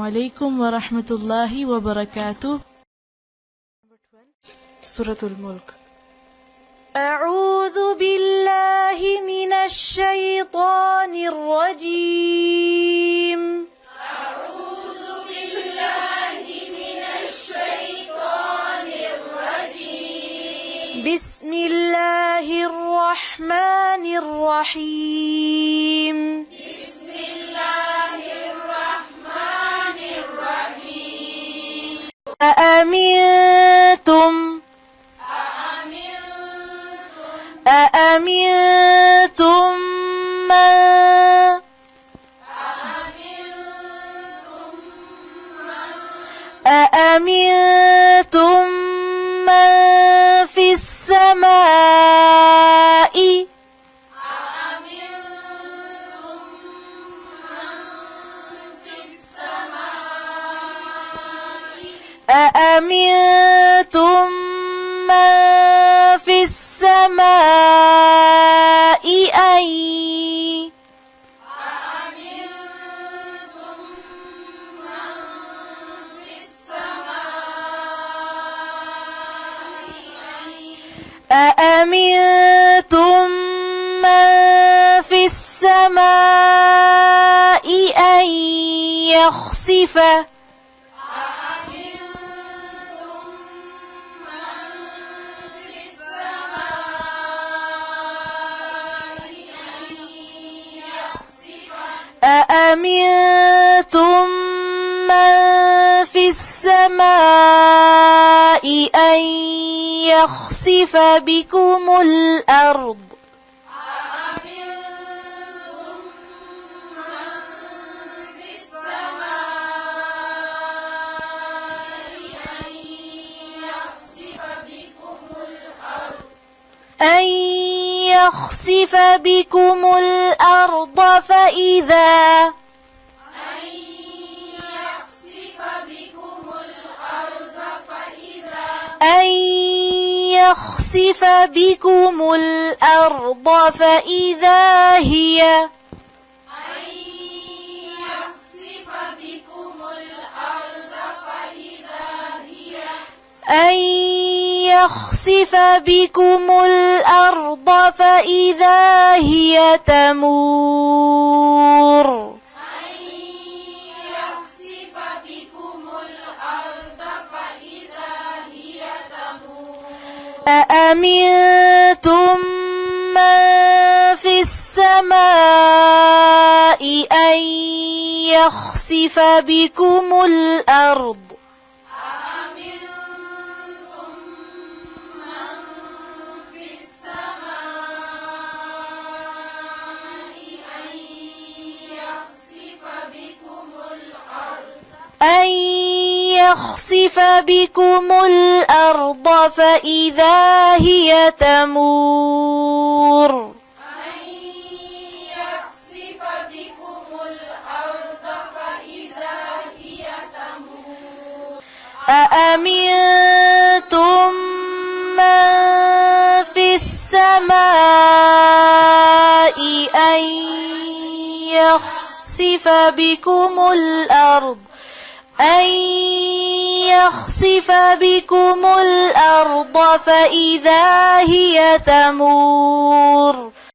عليكم ورحمة الله وبركاته. سورة الملك. أعوذ بالله من الشيطان الرجيم. أعوذ بالله من الشيطان الرجيم. بسم الله الرحمن الرحيم. بسم الله الرحمن الرحيم. أأمنتم من في السماء أأمنتم من في السماء أأمنتم من في السماء أن يخسف أأمنتم من في السماء أن يخسف بكم الأرض فإذا هي تمور أأمنتم من في السماء أن يخسف بكم الأرض أن يخسف بكم الأرض فإذا هي تمور أأمنتم من في السماء أن يخسف بكم الأرض فإذا هي تمور